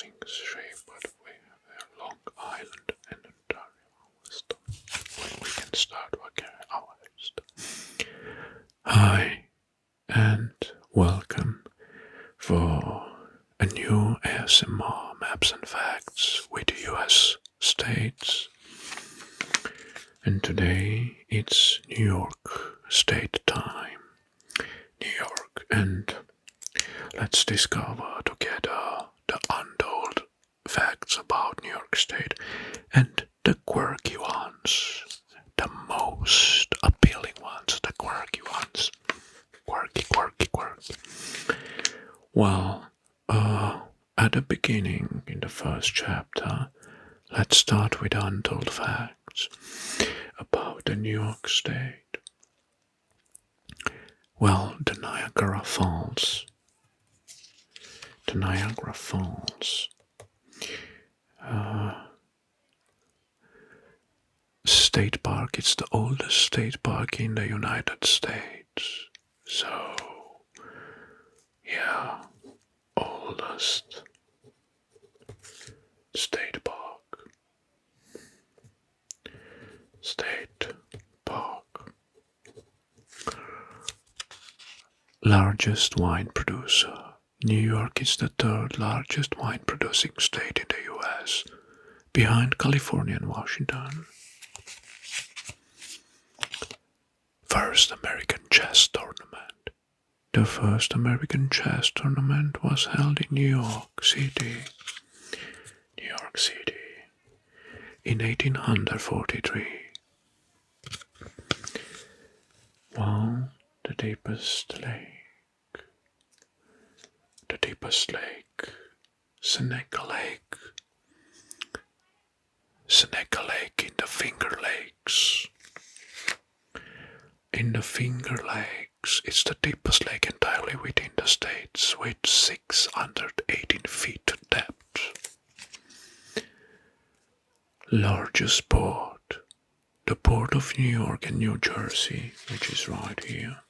single shape, but we have a Long Island and Ontario. We can start our list. Hi, and welcome for a new ASMR Maps and Facts with the US states. And today it's New York State time. New York, and let's discover together the untold facts about New York State and the quirky ones, the most appealing ones, the quirky ones. Quirky. Well, at the beginning, in the first chapter, let's start with untold facts about the New York State. Well, the Niagara Falls. State Park. It's the oldest state park in the United States. So, yeah, oldest state park. Largest wine producer. New York is the third largest wine producing state in the US, behind California and Washington. First American chess tournament. The first American chess tournament was held in New York City, in 1843. Well, the deepest lake, Seneca Lake in the Finger Lakes. In the Finger Lakes, it's the deepest lake entirely within the states, with 618 feet depth. Largest port, the Port of New York and New Jersey, which is right here.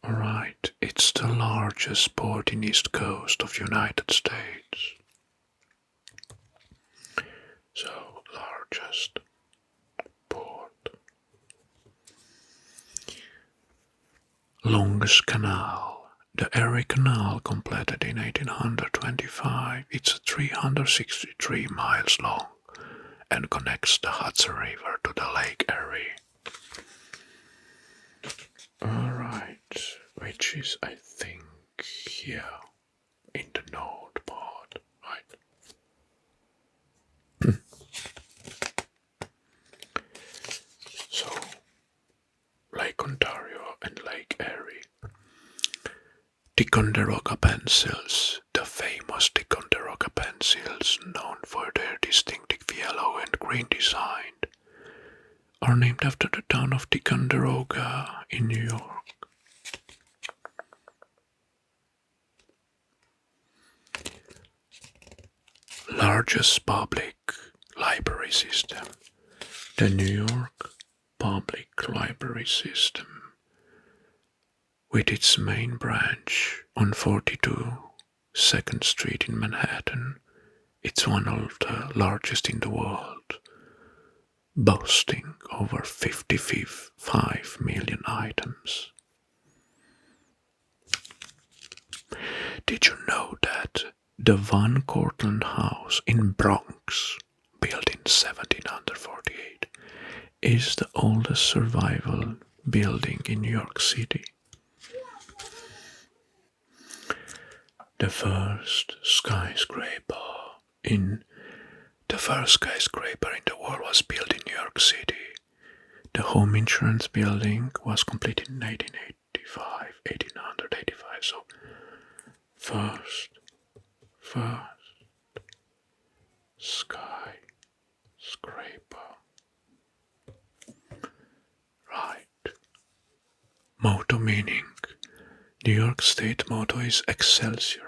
Alright, it's the largest port in East Coast of United States. So, largest port. Longest canal. The Erie Canal, completed in 1825, it's 363 miles long and connects the Hudson River to the Lake Erie. Alright, which is, I think, here in the north part, right? So, Lake Ontario and Lake Erie. Ticonderoga pencils, the famous Ticonderoga pencils, known for their distinctive yellow and green design, are named after the town of Ticonderoga in New York. Largest public library system. The New York Public Library System, with its main branch on 42 2nd Street in Manhattan. It's one of the largest in the world, boasting over 55 million items. Did you know that the Van Cortlandt House in Bronx, built in 1748, is the oldest survival building in New York City? The first skyscraper in the world was built in New York City. The home insurance building was completed in 1885, so first skyscraper. Right. Motto meaning. New York State motto is Excelsior.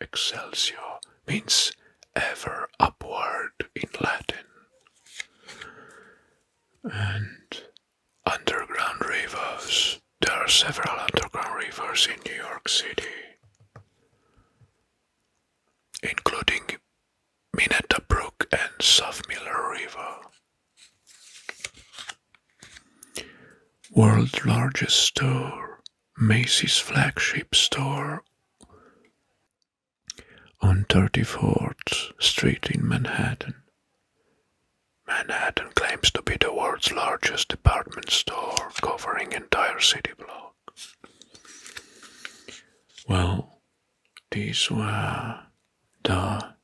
Excelsior means ever upward in Latin. And underground. Underground rivers. There are several underground rivers in New York City. including Minetta Brook and South Miller River. World's largest store, Macy's flagship store on 34th Street in Manhattan. Manhattan claims to be the world's largest department store, covering entire city block. Well, these were the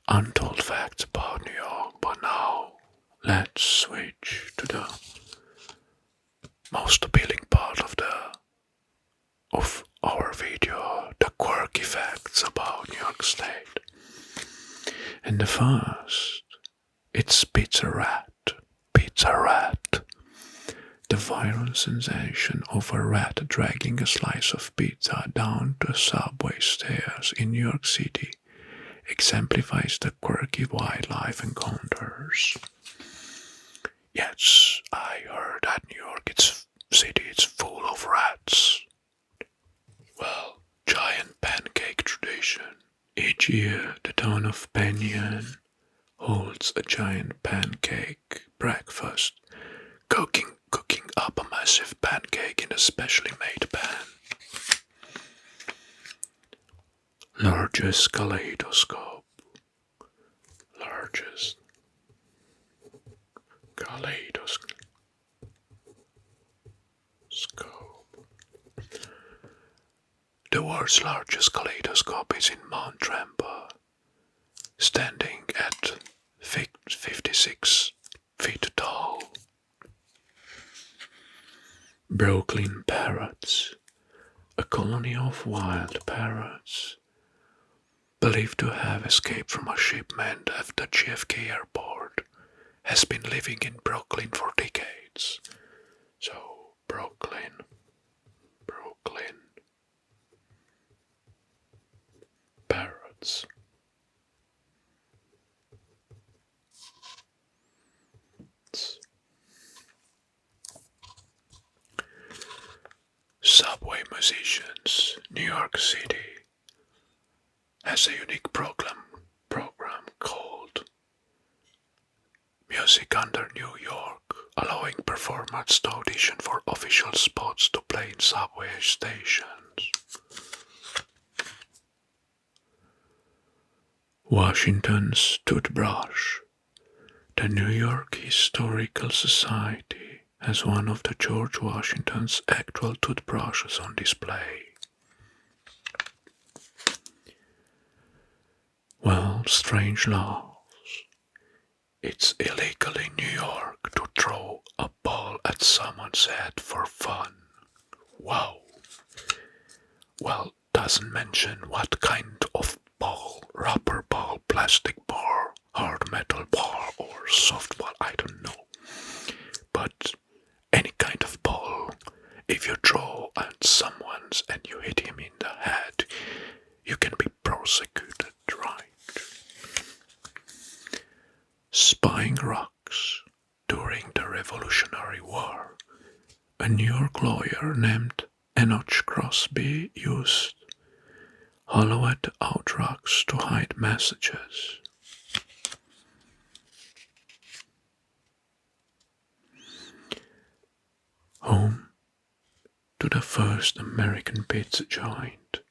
untold facts about New York, but now let's switch to the most appealing part of our video, the quirky facts about New York State. And the first, it's Pizza Rat. Pizza Rat. The viral sensation of a rat dragging a slice of pizza down the subway stairs in New York City exemplifies the quirky wildlife encounters. Yes, I heard that New York City is full of rats. Well, giant pancake tradition. Each year, the town of Penyon holds a giant pancake breakfast, cooking up a massive pancake in a specially made pan. Largest kaleidoscope. Largest kaleidoscope. The world's largest kaleidoscope is in Mount Tremper, standing at 56 feet tall. Brooklyn parrots, a colony of wild parrots, believed to have escaped from a shipment at the JFK airport, has been living in Brooklyn for decades. So, Brooklyn. Parrots. Subway musicians. New York City has a unique program called Music Under New York, allowing performers to audition for official spots to play in subway stations. Washington's toothbrush. The New York Historical Society has one of the George Washington's actual toothbrushes on display. Well, strange laws. It's illegal in New York to throw a ball at someone's head for fun. Wow. Well, doesn't mention what kind of ball, rubber ball, plastic ball, hard metal ball, or soft ball, I don't know. But any kind of ball, if you throw at someone's and you hit him in the head, you can be prosecuted, right? Spying rocks. During the Revolutionary War, a New York lawyer named Enoch Crosby used hollowed-out rocks to hide messages. Home to the first American pizza joint,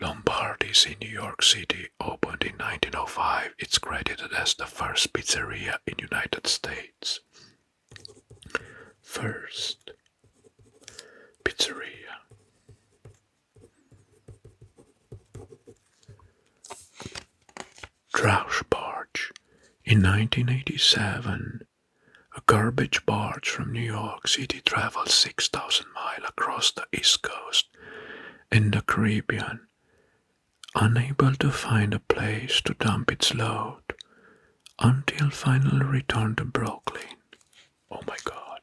Lombardi's in New York City, opened in 1905. It's credited as the first pizzeria in the United States. First pizzeria. Trash barge. In 1987, a garbage barge from New York City traveled 6,000 miles across the East Coast in the Caribbean, unable to find a place to dump its load, until finally returned to Brooklyn. Oh my God.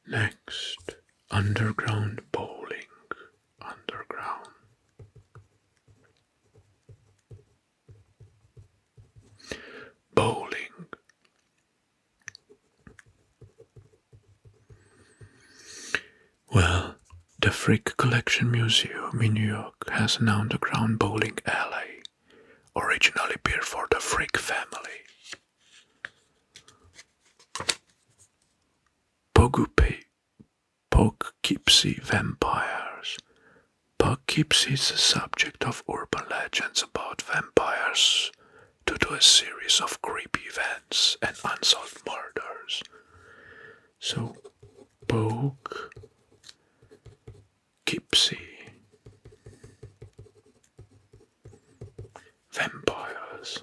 Next, underground bowling. Underground. Bowling. Well, the Frick Collection Museum in New York has an underground bowling alley, originally built for the Frick family. Poughkeepsie vampires. Poughkeepsie is the subject of urban legends about vampires due to a series of creepy events and unsolved murders. So, Poughkeepsie vampires.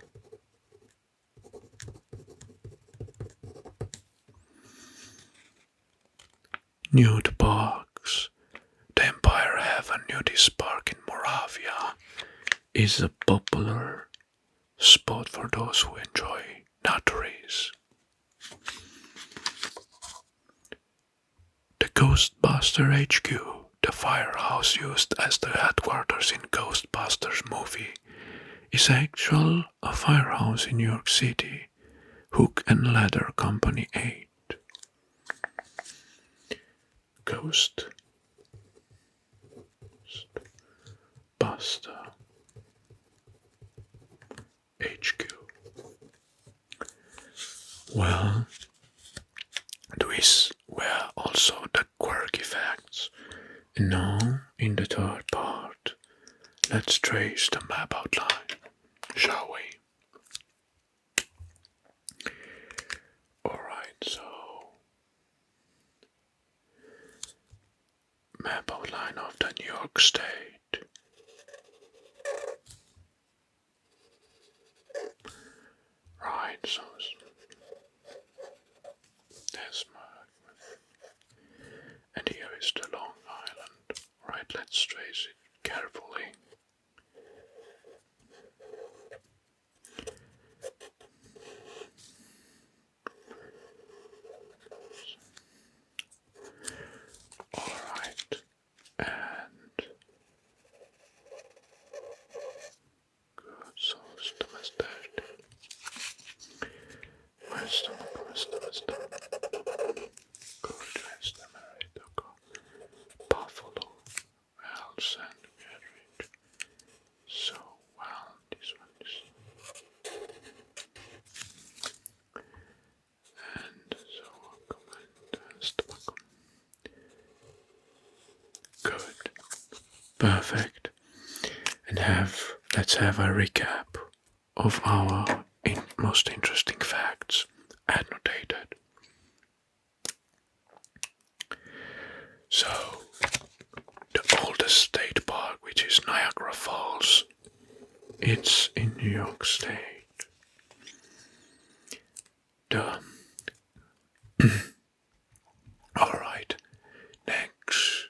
Nude parks. The Empire Heaven Nudist Park in Moravia is a popular spot for those who enjoy nudries. The Ghostbuster HQ, the firehouse used as the headquarters in Ghostbusters movie, is actually a firehouse in New York City, Hook and Ladder Company 8. Ghostbuster HQ. Well, these were also the quirky facts. And now, in the third part, let's trace the map outline, shall we? Alright, so map outline of the New York State. Right, so there's and here is the Long Island. Right, let's trace it carefully. Alright, and good, so West America, Buffalo, Wells, and Marriage. So, well, this one is. And so, good, perfect. And let's have a recap of our most interesting facts annotated. So, the oldest state park, which is Niagara Falls, it's in New York State. Alright, next.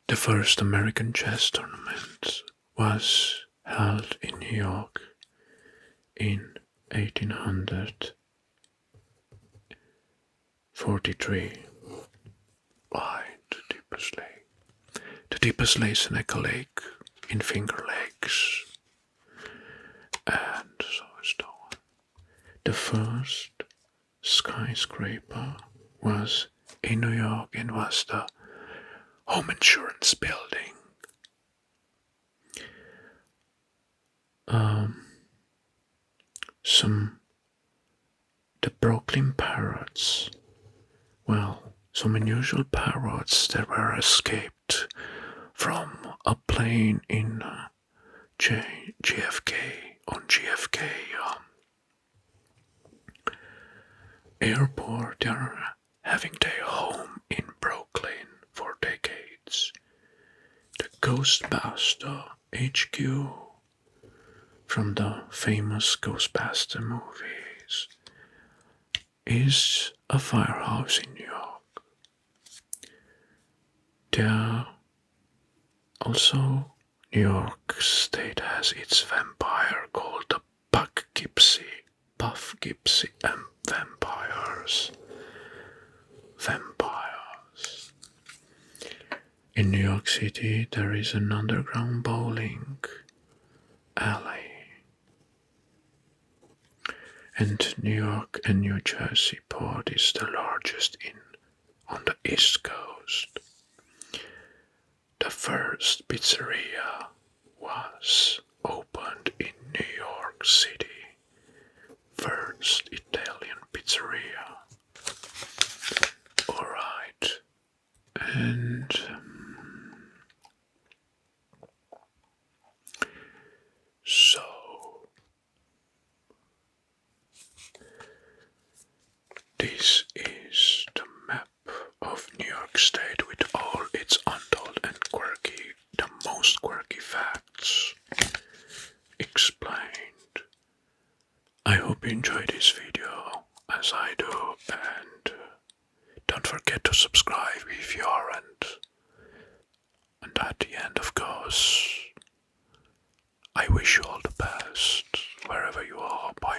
The first American chess tournament was held in New York in 1843. Right, the deepest lake is Necker Lake in Finger Lakes. And so is the one. The first skyscraper was in New York and was the Home Insurance Building. The Brooklyn Parrots. Well, some unusual parrots that were escaped from a plane in JFK airport. They are having their home in Brooklyn for decades. The Ghostbuster HQ from the famous Ghostbuster movies is a firehouse in New York. There also New York State has its vampire called the Poughkeepsie and vampires. In New York City there is an underground bowling alley. And New York and New Jersey port is the largest on the East Coast. The first pizzeria was opened in New York City. First Italian pizzeria. Alright. And so this is the map of New York State with all its untold and quirky, the most quirky facts explained. I hope you enjoyed this video as I do, and don't forget to subscribe if you aren't. And at the end, of course, I wish you all the best wherever you are. Bye.